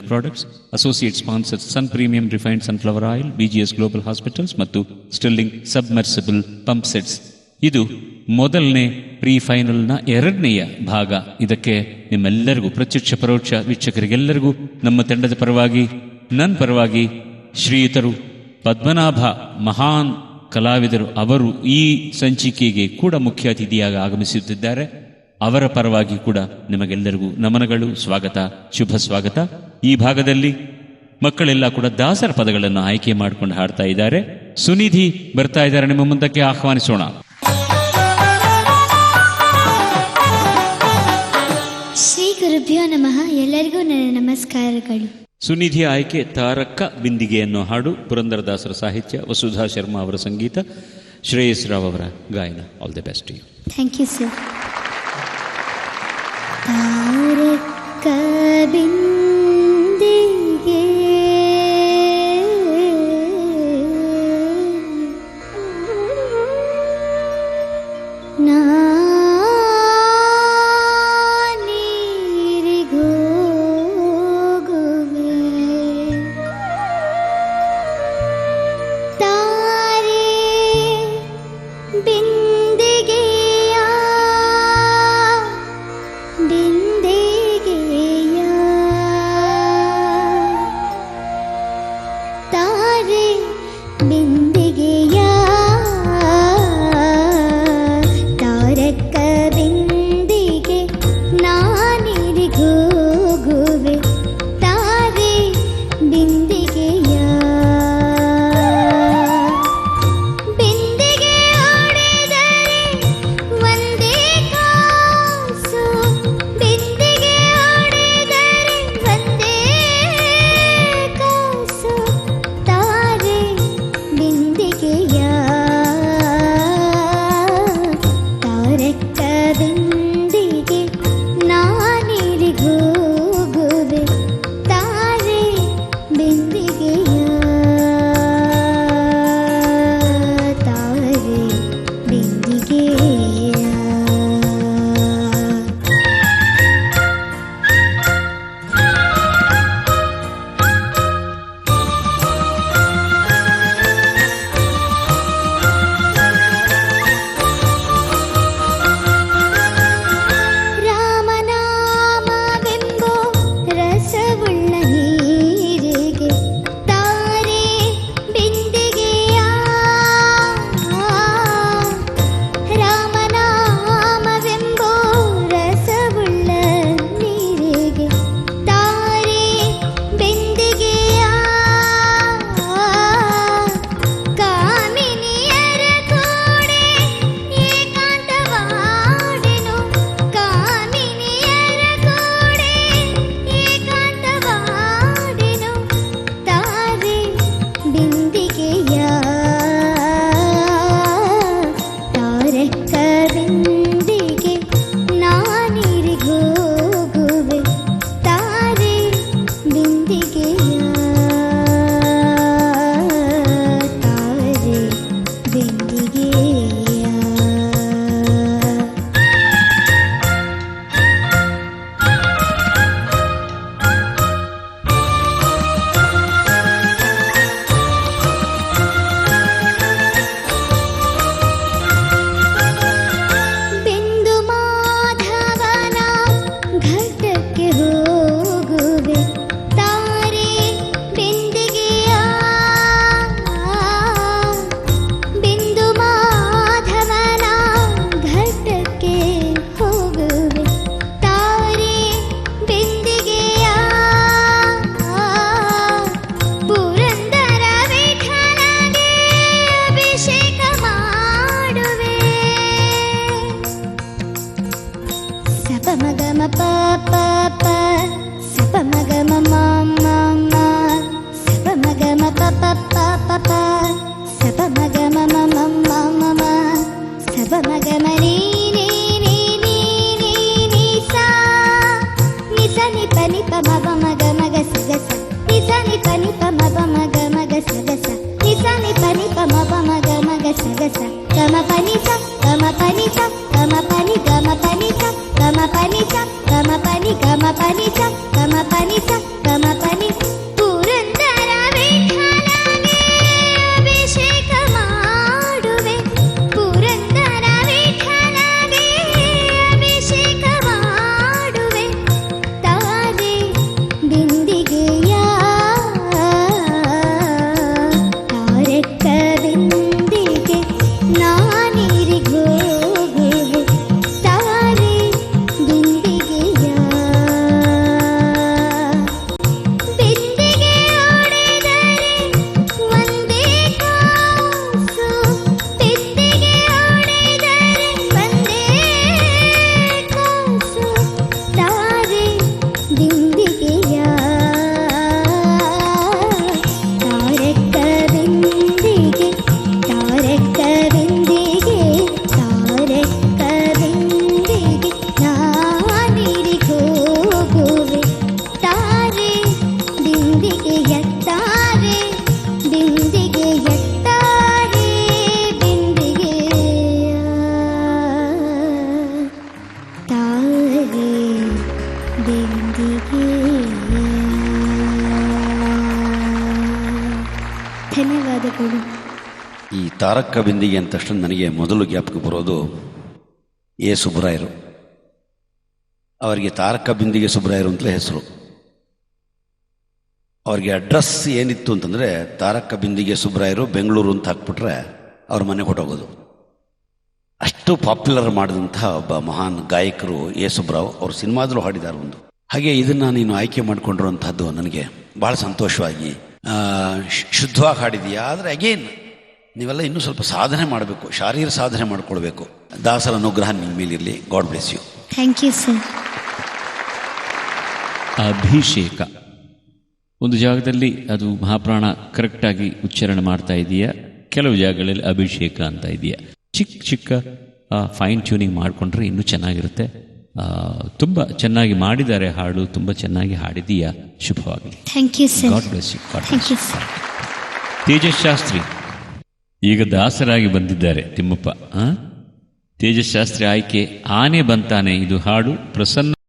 Milk products, associate sponsors sun premium refined sunflower oil, BGS global hospitals ಮತ್ತು Stirling submersible pump sets. ಇದು ಮೊದಲನೇ pre ಫೈನಲ್ನ 2ನೇ ಭಾಗ. ಇದಕ್ಕೆ ನಿಮ್ಮೆಲ್ಲರಿಗೂ, ಪ್ರತ್ಯಕ್ಷ ಪರೋಕ್ಷ ವೀಕ್ಷಕರಿಗೆಲ್ಲರಿಗೂ ನಮ್ಮ ತಂಡದ ಪರವಾಗಿ, ನನ್ನ ಪರವಾಗಿ, ಶ್ರೀಯುತರು ಪದ್ಮನಾಭ ಮಹಾನ್ ಕಲಾವಿದರು ಅವರು ಈ ಸಂಚಿಕೆಗೆ ಕೂಡ ಮುಖ್ಯ ಅತಿಥಿಯಾಗಿ ಆಗಮಿಸುತ್ತಿದ್ದಾರೆ. ಅವರ ಪರವಾಗಿ ಕೂಡ ನಿಮಗೆಲ್ಲರಿಗೂ ನಮನಗಳು, ಸ್ವಾಗತ, ಶುಭ ಸ್ವಾಗತ. ಈ ಭಾಗದಲ್ಲಿ ಮಕ್ಕಳೆಲ್ಲ ಕೂಡ ದಾಸರ ಪದಗಳನ್ನು ಆಯ್ಕೆ ಮಾಡಿಕೊಂಡು ಹಾಡ್ತಾ ಇದ್ದಾರೆ. ಸುನಿಧಿ ಬರ್ತಾ ಇದ್ದಾರೆ, ನಿಮ್ಮ ಮುಂದಕ್ಕೆ ಆಹ್ವಾನಿಸೋಣ. ಶ್ರೀ ಗುರುಭ್ಯೋ ನಮಃ. ಎಲ್ಲರಿಗೂ ನನ್ನ ನಮಸ್ಕಾರಗಳು. ಸುನಿಧಿಯ ಆಯ್ಕೆ ತಾರಕ್ಕ ಬಿಂದಿಗೆ ಅನ್ನೋ ಹಾಡು, ಪುರಂದರದಾಸರ ಸಾಹಿತ್ಯ, ವಸುಧಾ ಶರ್ಮಾ ಅವರ ಸಂಗೀತ, ಶ್ರೇಯಸ್ ರಾವ್ ಅವರ ಗಾಯನ. All the best. Thank you sir. ತಾರಕ್ಕ ಬಿಂದಿಗೆ ನಮಸ್ಕಾರಗಳು. ಈ ತಾರಕ ಬಿಂದಿಗೆ ಅಂದ ತಕ್ಷಣ ನನಗೆ ಮೊದಲು ಜ್ಞಾಪಕ ಬರೋದು ಎ ಸುಬ್ರಾಯರು. ಅವರಿಗೆ ತಾರಕ ಬಿಂದಿಗೆ ಸುಬ್ರಾಯರು ಅಂತಲೇ ಹೆಸರು. ಅವ್ರಿಗೆ ಅಡ್ರೆಸ್ ಏನಿತ್ತು ಅಂತಂದರೆ ತಾರಕ ಬಿಂದಿಗೆ ಸುಬ್ರಾಯರು ಬೆಂಗಳೂರು ಅಂತ ಹಾಕ್ಬಿಟ್ರೆ ಅವ್ರ ಮನೆಗೆ ಹೊಟ್ಟೋಗೋದು. ಅಷ್ಟು ಪಾಪ್ಯುಲರ್ ಮಾಡಿದಂಥ ಒಬ್ಬ ಮಹಾನ್ ಗಾಯಕರು ಎ ಸುಬ್ರಾವ್. ಅವರು ಸಿನಿಮಾದಲ್ಲೂ ಹಾಡಿದ್ದಾರೆ ಒಂದು. ಹಾಗೆ ಇದನ್ನು ನೀನು ಆಯ್ಕೆ ಮಾಡಿಕೊಂಡಿರುವಂಥದ್ದು ನನಗೆ ಭಾಳ ಸಂತೋಷವಾಗಿ, ಶುದ್ಧವಾಗಿ ಹಾಡಿದೀಯಾ. ಆದರೆ ಅಗೇನ್ ನೀವೆಲ್ಲ ಇನ್ನೂ ಸ್ವಲ್ಪ ಸಾಧನೆ ಮಾಡಬೇಕು, ಶಾರೀರ ಸಾಧನೆ ಮಾಡಿಕೊಳ್ಬೇಕು. ದಾಸರ ಅನುಗ್ರಹ ನಿಮ್ಮ ಮೇಲಿರಲಿ. God bless you. Thank you sir. Abhishek ಒಂದು ಜಾಗದಲ್ಲಿ ಅದು ಮಹಾಪ್ರಾಣ ಕರೆಕ್ಟಾಗಿ ಉಚ್ಚಾರಣೆ ಮಾಡ್ತಾ ಇದೆಯಾ, ಕೆಲವು ಜಾಗಗಳಲ್ಲಿ ಅಭಿಷೇಕ ಅಂತ ಇದೆಯಾ. ಚಿಕ್ಕ ಚಿಕ್ಕ ಫೈನ್ ಟ್ಯೂನಿಂಗ್ ಮಾಡಿಕೊಂಡ್ರೆ ಇನ್ನೂ ಚೆನ್ನಾಗಿರುತ್ತೆ. ತುಂಬ ಚೆನ್ನಾಗಿ ಮಾಡಿದ್ದಾರೆ ಹಾಡು, ತುಂಬ ಚೆನ್ನಾಗಿ ಹಾಡಿದೀಯಾ. ಶುಭವಾಗಲಿ. Thank you sir. God bless you. Thank you sir. Tejas Shastri ಈಗ ದಾಸರಾಗಿ ಬಂದಿದ್ದಾರೆ. ತಿಮ್ಮಪ್ಪ ತೇಜಸ್ ಶಾಸ್ತ್ರಿ ಆಯ್ಕೆ ಆನೆ ಬಂತಾನೆ. ಇದು ಹಾಡು ಪ್ರಸನ್ನ